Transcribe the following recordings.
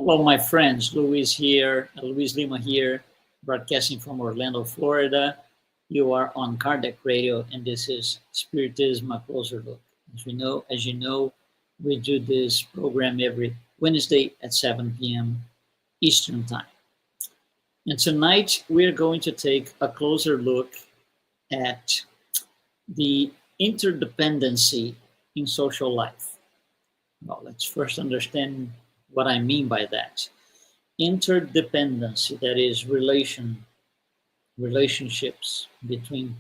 Hello, my friends. Luiz Lima here, broadcasting from Orlando, Florida. You are on Kardec Radio, and this is Spiritism, a closer look. As you know, we do this program every Wednesday at 7 p.m. Eastern Time. And tonight we're going to take a closer look at the interdependency in social life. Well, let's first understand what I mean by that. Interdependency, that is relationships between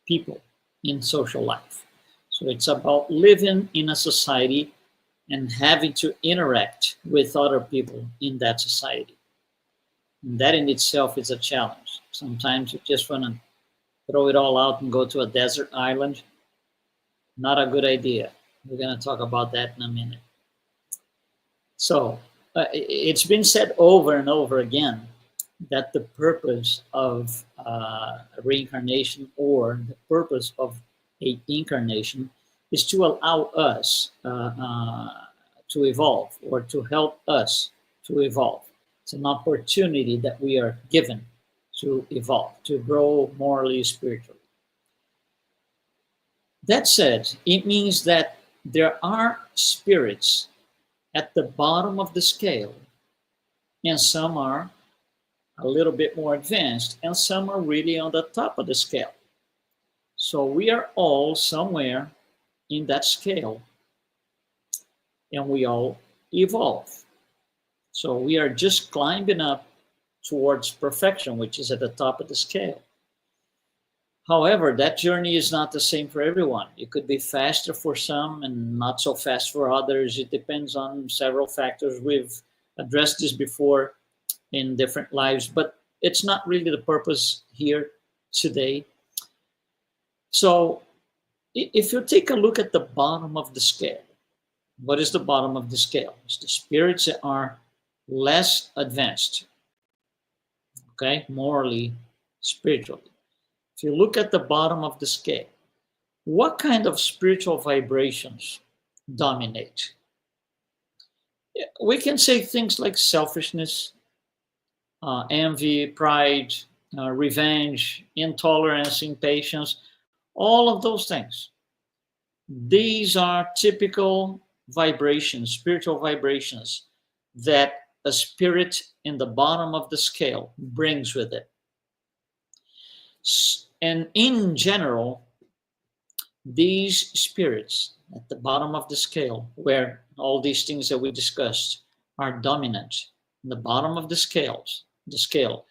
people in social life. So it's about living in a society and having to interact with other people in that society. And that in itself is a challenge. Sometimes you just want to throw it all out and go to a desert island. Not a good idea. We're going to talk about that in a minute. So it's been said over and over again that the purpose of reincarnation or the purpose of a incarnation is to allow us to evolve or to help us to evolve. It's an opportunity that we are given to evolve, to grow morally, spiritually. That said, it means that there are spirits at the bottom of the scale, and some are a little bit more advanced, and some are really on the top of the scale. So we are all somewhere in that scale, and we all evolve. So we are just climbing up towards perfection, which is at the top of the scale. However, that journey is not the same for everyone. It could be faster for some and not so fast for others. It depends on several factors. We've addressed this before in different lives, but it's not really the purpose here today. So if you take a look at the bottom of the scale, what is the bottom of the scale? It's the spirits that are less advanced, okay, morally, spiritually. If you look at the bottom of the scale, what kind of spiritual vibrations dominate? We can say things like selfishness, envy, pride, revenge, intolerance, impatience, all of those things. These are typical vibrations, spiritual vibrations that a spirit in the bottom of the scale brings with it. And in general, these spirits at the bottom of the scale, where all these things that we discussed are dominant, in the bottom of the scale,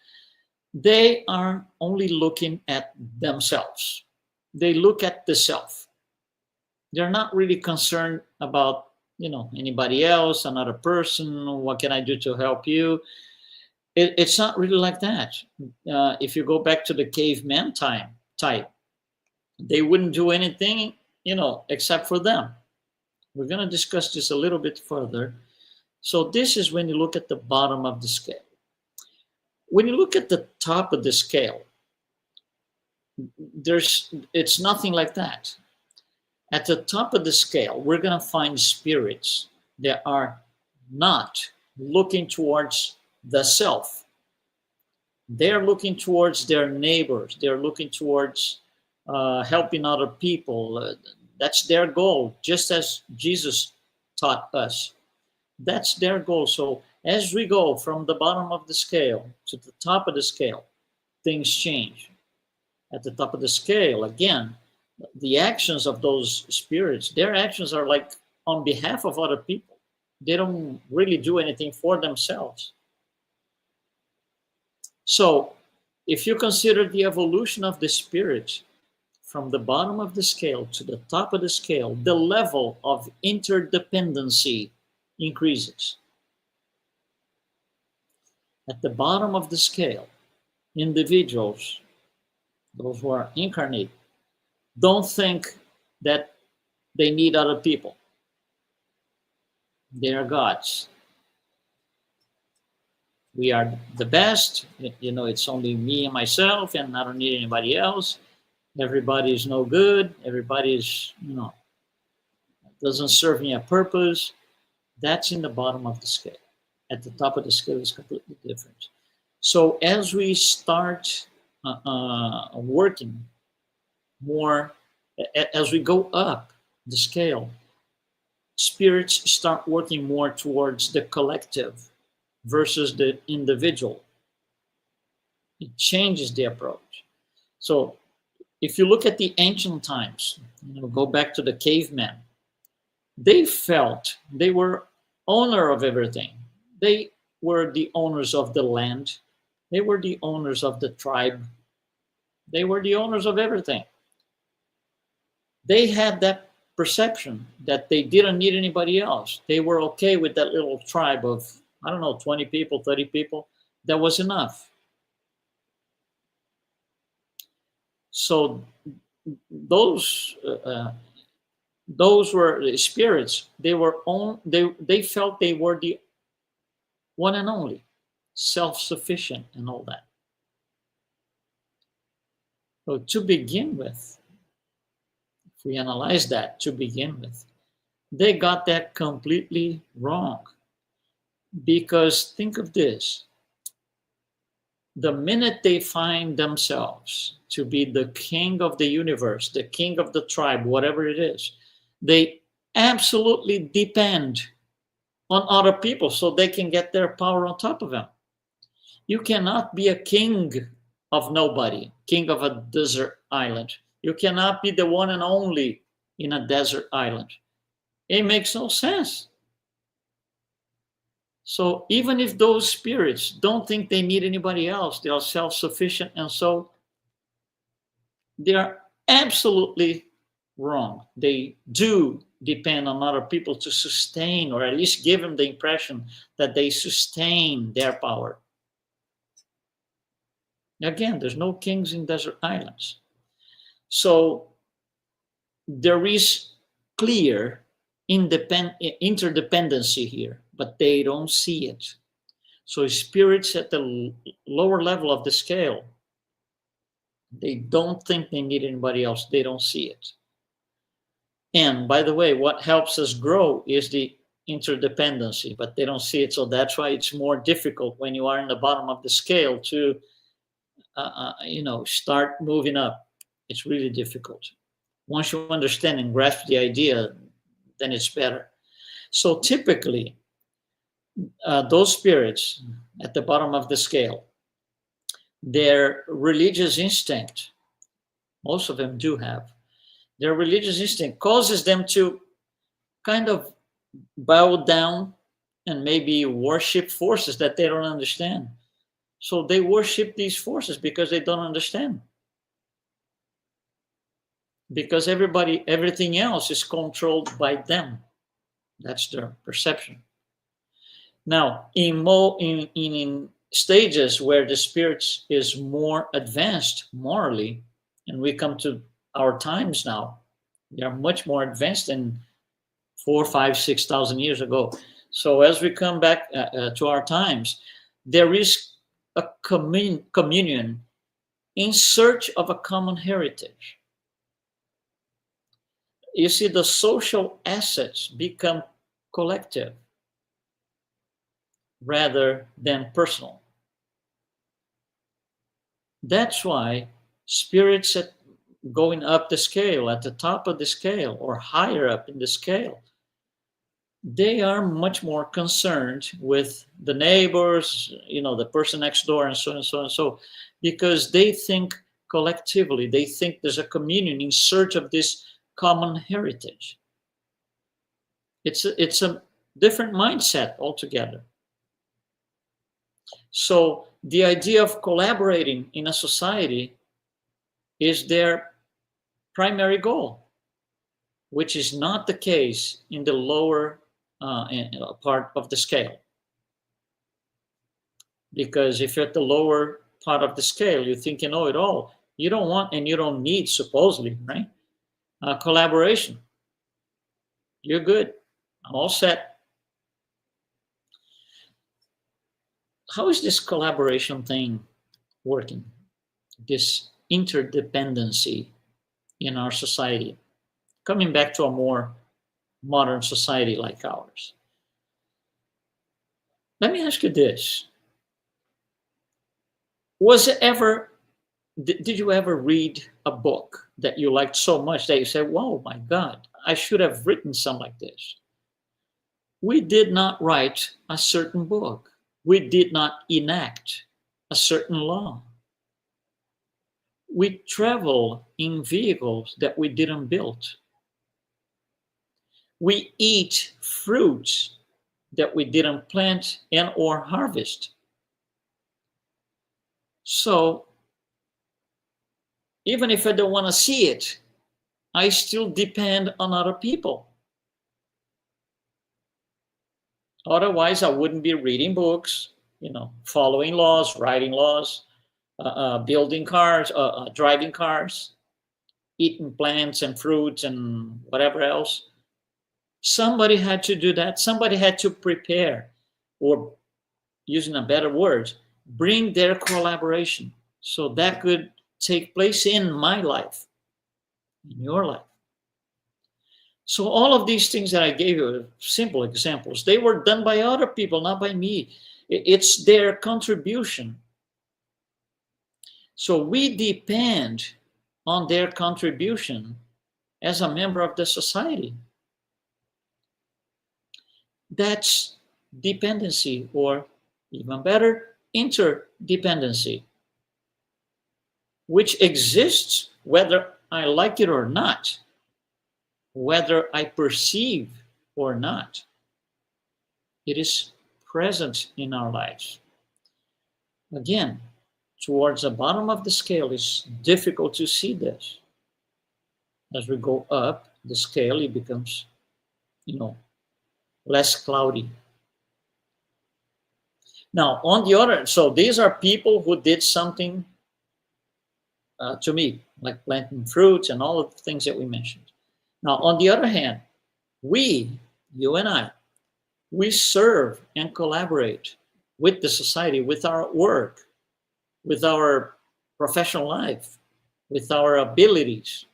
they are only looking at themselves. They look at the self. They're not really concerned about, anybody else, another person. What can I do to help you? It's not really like that. If you go back to the caveman type, they wouldn't do anything, except for them. We're going to discuss this a little bit further. So this is when you look at the bottom of the scale. When you look at the top of the scale, it's nothing like that. At the top of the scale, we're going to find spirits that are not looking towards the self. They're looking towards their neighbors. They're looking towards helping other people. That's their goal, just as Jesus taught us. That's their goal. So as we go from the bottom of the scale to the top of the scale, things change. At the top of the scale, again, the actions of those spirits, their actions are like on behalf of other people. They don't really do anything for themselves. So if you consider the evolution of the spirit from the bottom of the scale to the top of the scale, the level of interdependency increases. At the bottom of the scale, individuals, those who are incarnate, don't think that they need other people. They are gods. We are the best. It's only me and myself, and I don't need anybody else. Everybody is no good. Everybody is, doesn't serve me a purpose. That's in the bottom of the scale. at the top of the scale is completely different. So as we start working more, as we go up the scale, spirits start working more towards the collective versus the individual. It changes the approach. So if you look at the ancient times, go back to the cavemen, they felt they were owner of everything. They were the owners of the land. They were the owners of the tribe. They were the owners of everything. They had that perception that they didn't need anybody else. They were okay with that little tribe of, I don't know, 20 people, 30 people. That was enough. So those were the spirits. They felt they were the one and only, self-sufficient and all that. So to begin with, if we analyze that to begin with, they got that completely wrong. Because think of this. The minute they find themselves to be the king of the universe, the king of the tribe, whatever it is, they absolutely depend on other people so they can get their power on top of them. You cannot be a king of nobody, king of a desert island. You cannot be the one and only in a desert island. It makes no sense. So even if those spirits don't think they need anybody else, they are self-sufficient, and so they are absolutely wrong. They do depend on other people to sustain, or at least give them the impression that they sustain their power. Again, there's no kings in desert islands. So there is clear interdependency here, but they don't see it. So spirits at the lower level of the scale, they don't think they need anybody else. They don't see it. And by the way, what helps us grow is the interdependency, but they don't see it. So that's why it's more difficult when you are in the bottom of the scale to, start moving up. It's really difficult. Once you understand and grasp the idea, then it's better. So typically, those spirits at the bottom of the scale, their religious instinct, most of them do have, their religious instinct causes them to kind of bow down and maybe worship forces that they don't understand. So they worship these forces because they don't understand. Because everything else is controlled by them. That's their perception. Now, in stages where the spirits is more advanced morally, and we come to our times now, they are much more advanced than 4, 5, 6,000 years ago. So as we come back to our times, there is a communion in search of a common heritage. You see, the social assets become collective rather than personal. That's why spirits going up the scale, at the top of the scale, or higher up in the scale, they are much more concerned with the neighbors, the person next door, and so on and so on and so, because they think collectively, they think there's a communion in search of this common heritage. It's a different mindset altogether. So the idea of collaborating in a society is their primary goal, which is not the case in the lower part of the scale. Because if you're at the lower part of the scale, you think you know it all. You don't want and you don't need, supposedly, right? Collaboration. You're good. I'm all set. How is this collaboration thing working? This interdependency in our society, coming back to a more modern society like ours. Let me ask you this. Was it ever, did you ever read a book that you liked so much that you said, "Whoa, my God, I should have written something like this"? We did not write a certain book. We did not enact a certain law. We travel in vehicles that we didn't build. We eat fruits that we didn't plant and or harvest. So even if I don't want to see it, I still depend on other people. Otherwise, I wouldn't be reading books, following laws, writing laws, building cars, driving cars, eating plants and fruits and whatever else. Somebody had to do that. Somebody had to prepare, or using a better word, bring their collaboration so that could take place in my life, in your life. So all of these things that I gave you, simple examples, they were done by other people, not by me. It's their contribution. So we depend on their contribution as a member of the society. That's dependency, or even better, interdependency, which exists whether I like it or not, whether I perceive or not. It is present in our lives. Again, towards the bottom of the scale, it's difficult to see this. As we go up the scale, it becomes, less cloudy. Now, on the other, so these are people who did something to me, like planting fruits and all of the things that we mentioned. Now, on the other hand, you and I, we serve and collaborate with the society, with our work, with our professional life, with our abilities.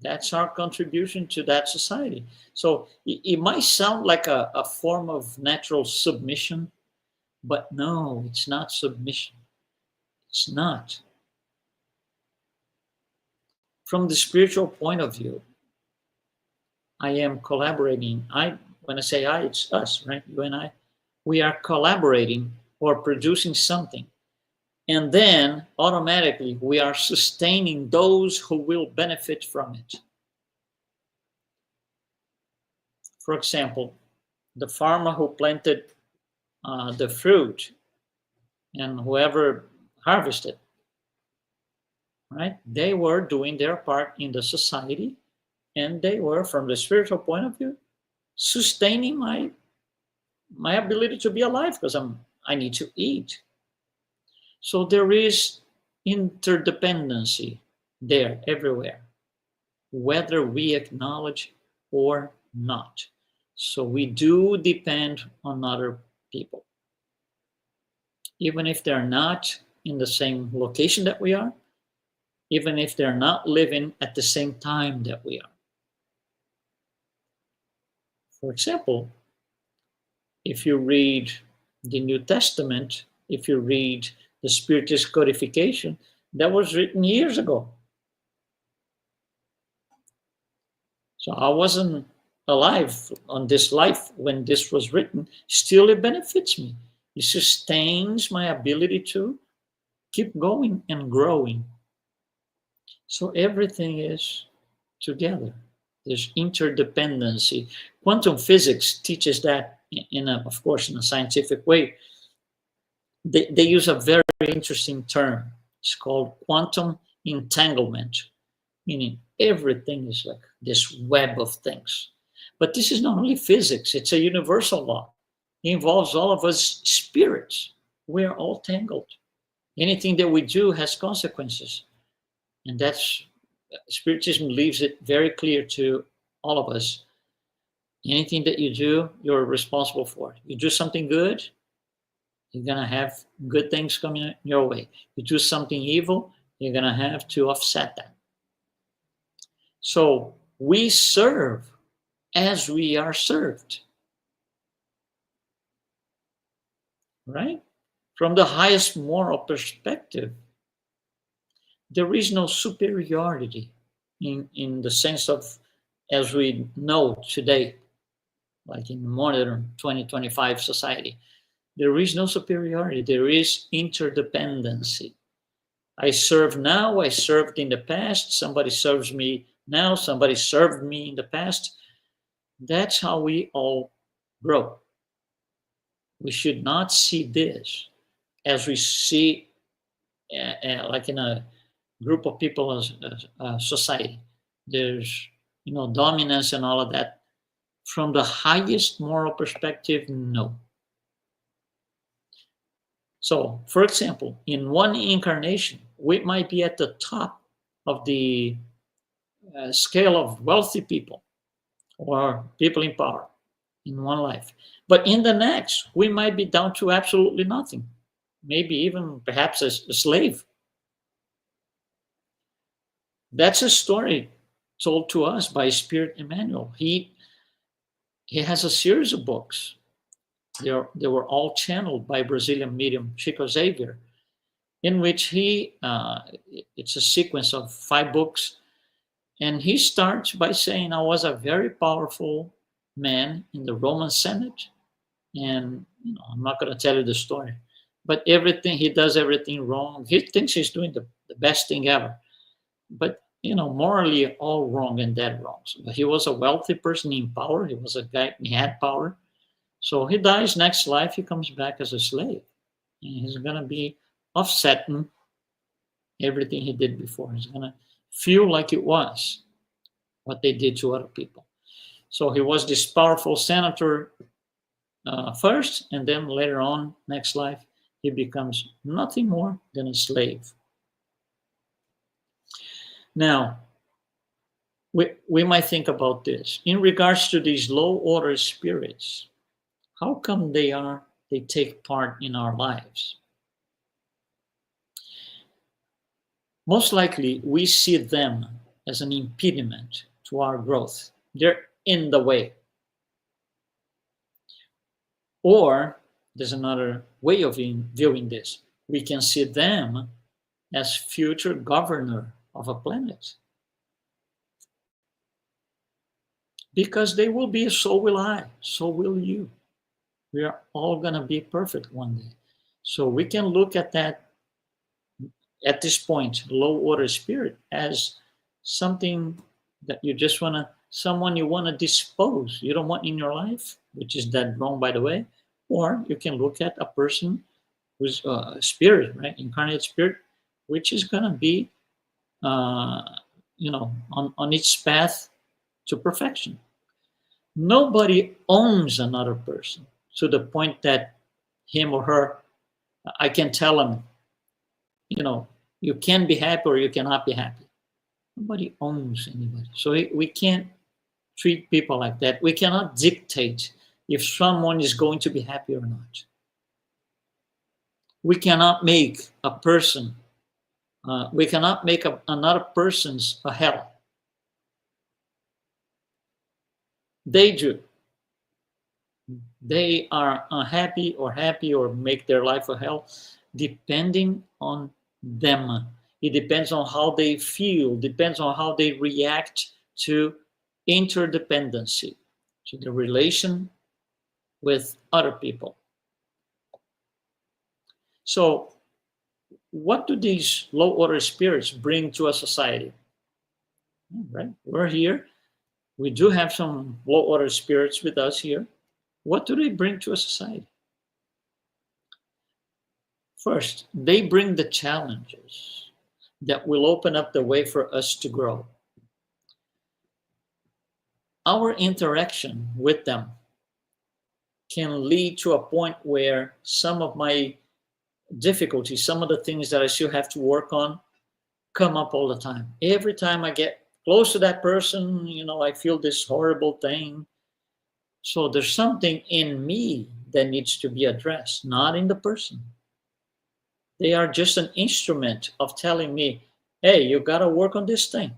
That's our contribution to that society. So it might sound like a form of natural submission, but no, it's not submission. It's not. From the spiritual point of view, I am collaborating. When I say I, it's us, right? You and I. We are collaborating or producing something. And then automatically we are sustaining those who will benefit from it. For example, the farmer who planted the fruit and whoever harvested, right? They were doing their part in the society, and they were, from the spiritual point of view, sustaining my ability to be alive, because I need to eat. So there is interdependency there everywhere, whether we acknowledge or not. So we do depend on other people, even if they're not in the same location that we are, even if they're not living at the same time that we are. For example, if you read the New Testament, if you read the Spiritist codification, that was written years ago. So I wasn't alive on this life when this was written. Still, it benefits me. It sustains my ability to keep going and growing. So everything is together. There's interdependency. Quantum physics teaches that of course, in a scientific way. They use a very interesting term. It's called quantum entanglement, meaning everything is like this web of things. But this is not only physics, it's a universal law. It involves all of us spirits. We are all tangled. Anything that we do has consequences. And that's, Spiritism leaves it very clear to all of us. Anything that you do, you're responsible for. You do something good, you're going to have good things coming your way. You do something evil, you're going to have to offset that. So we serve as we are served. right? From the highest moral perspective, there is no superiority in the sense of, as we know today, like in modern 2025 society. There is no superiority. There is interdependency. I serve now, I served in the past, somebody serves me now, somebody served me in the past. That's how we all grow. We should not see this as we see, like in a group of people as a society. There's, dominance and all of that. From the highest moral perspective, no. So, for example, in one incarnation, we might be at the top of the scale of wealthy people or people in power in one life. But in the next, we might be down to absolutely nothing, maybe even perhaps a slave. That's a story told to us by Spirit Emmanuel. He has a series of books. They were all channeled by Brazilian medium Chico Xavier, in which it's a sequence of 5 books, and he starts by saying, I was a very powerful man in the Roman Senate, and I'm not going to tell you the story, but he does everything wrong. He thinks he's doing the best thing ever, but morally all wrong and dead wrong. So he was a wealthy person in power. He was a guy, he had power. So he dies. Next life, he comes back as a slave, and he's going to be offsetting everything he did before. He's going to feel like it was what they did to other people. So he was this powerful senator first, and then later on, next life, he becomes nothing more than a slave. Now, we might think about this. In regards to these low order spirits, how come they take part in our lives? Most likely, we see them as an impediment to our growth. They're in the way. Or there's another way of viewing this. We can see them as future governor of a planet. Because they will be, so will I, so will you. We are all going to be perfect one day. So we can look at that, at this point, low order spirit, as something that you just want to, someone you want to dispose, you don't want in your life, which is dead wrong, by the way. Or you can look at a person who's a spirit, right? Incarnate spirit, which is going to be, on its path to perfection. Nobody owns another person to the point that him or her, I can tell them, you can be happy or you cannot be happy. Nobody owns anybody. So we can't treat people like that. We cannot dictate if someone is going to be happy or not. We cannot make a person, we cannot make another person's a hell. They do. They are unhappy or happy or make their life a hell, depending on them. It depends on how they feel, depends on how they react to interdependency, to the relation with other people. So, what do these low order spirits bring to a society? Right? We're here. We do have some low order spirits with us here. What do they bring to a society? First, they bring the challenges that will open up the way for us to grow. Our interaction with them can lead to a point where some of my difficulties, some of the things that I still have to work on, come up all the time. Every time I get close to that person, I feel this horrible thing. So there's something in me that needs to be addressed, not in the person. They are just an instrument of telling me, hey, you got to work on this thing.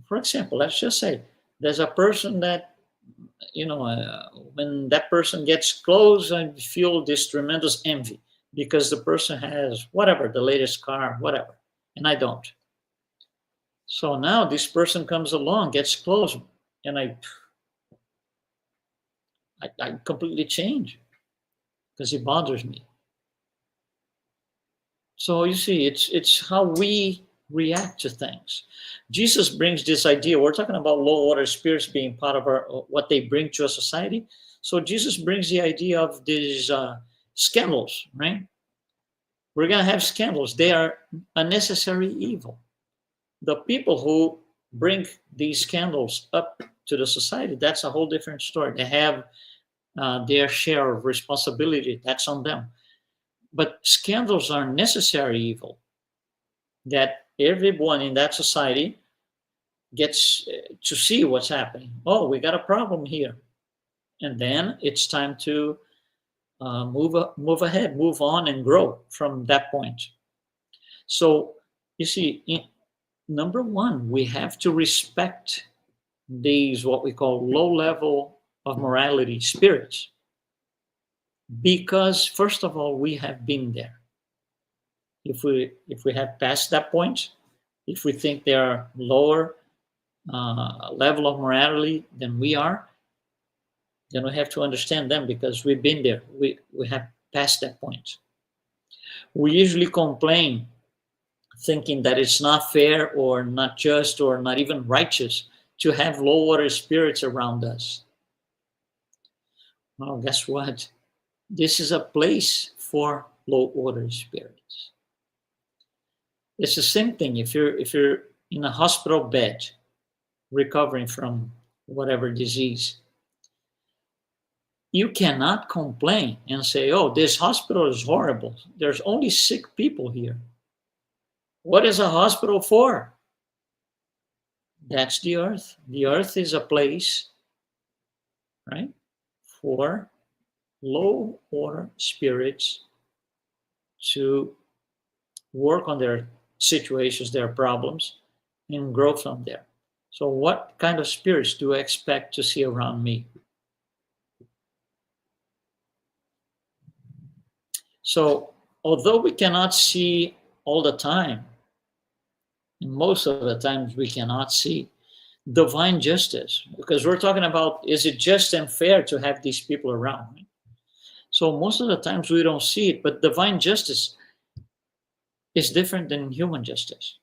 For example, let's just say there's a person that when that person gets close, I feel this tremendous envy because the person has whatever, the latest car, whatever, and I don't. So now this person comes along, gets close, and I completely change because it bothers me. So you see, it's how we react to things. Jesus brings this idea. We're talking about low order spirits being part of what they bring to a society. So Jesus brings the idea of these scandals, right? We're going to have scandals. They are a necessary evil. The people who bring these scandals up to the society, that's a whole different story. They have their share of responsibility. That's on them. But scandals are necessary evil that everyone in that society gets to see what's happening. Oh, we got a problem here. And then it's time to move ahead, move on, and grow from that point. So you see, number one, we have to respect these what we call low level of morality spirits, because first of all, we have been there. If we have passed that point, if we think they are lower level of morality than we are, then we have to understand them because we've been there. We have passed that point. We usually complain thinking that it's not fair or not just or not even righteous to have low order spirits around us. Well, guess what? This is a place for low order spirits. It's the same thing if you're in a hospital bed recovering from whatever disease. You cannot complain and say, oh, this hospital is horrible. There's only sick people here. What is a hospital for? That's the earth. The earth is a place, right, for low order spirits to work on their situations, their problems, and grow from there. So what kind of spirits do I expect to see around me? So although we cannot see all the time, most of the times we cannot see divine justice, because we're talking about, is it just and fair to have these people around? So most of the times we don't see it, but divine justice is different than human justice.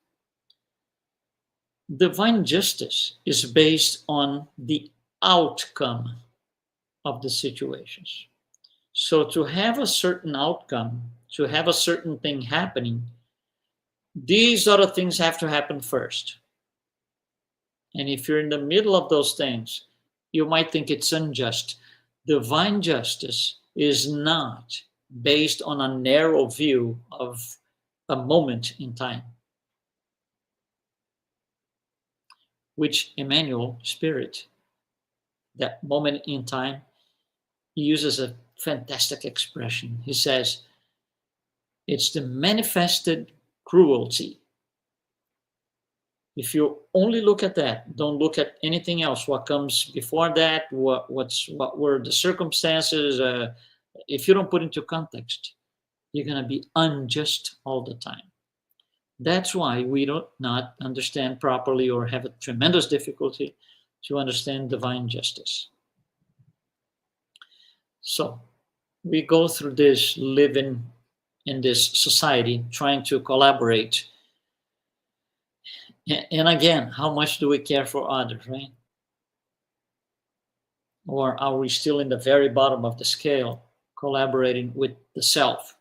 Divine justice is based on the outcome of the situations. So to have a certain outcome, to have a certain thing happening, these other things have to happen first. And if you're in the middle of those things, you might think it's unjust. Divine justice is not based on a narrow view of a moment in time, which Emmanuel Spirit, that moment in time, he uses a fantastic expression. He says, it's the manifested cruelty. If you only look at that, don't look at anything else, what comes before that, what were the circumstances, if you don't put into context, you're going to be unjust all the time. That's why we do not understand properly or have a tremendous difficulty to understand divine justice. So we go through this living in this society, trying to collaborate. And again, how much do we care for others, right? Or are we still in the very bottom of the scale, collaborating with the self?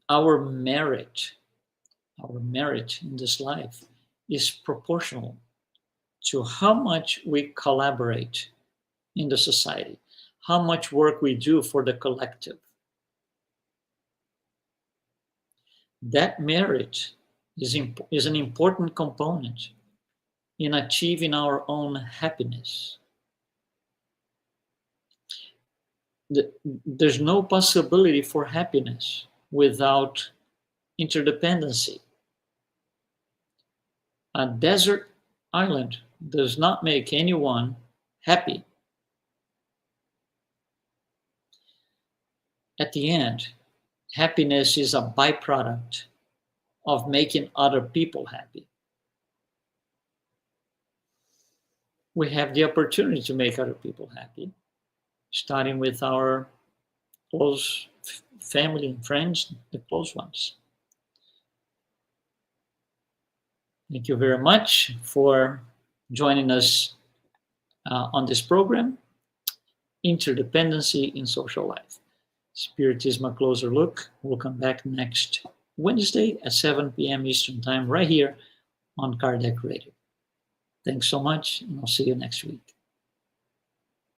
Our merit in this life is proportional to how much we collaborate in the society, how much work we do for the collective. That merit is an important component in achieving our own happiness. There's no possibility for happiness without interdependency. A desert island does not make anyone happy. At the end, happiness is a byproduct of making other people happy. We have the opportunity to make other people happy, starting with our close family and friends, the close ones. Thank you very much for joining us on this program, Interdependency in Social Life. Spiritism, a closer look. We'll come back next Wednesday at 7 p.m. Eastern Time, right here on Kardec Radio. Thanks so much, and I'll see you next week.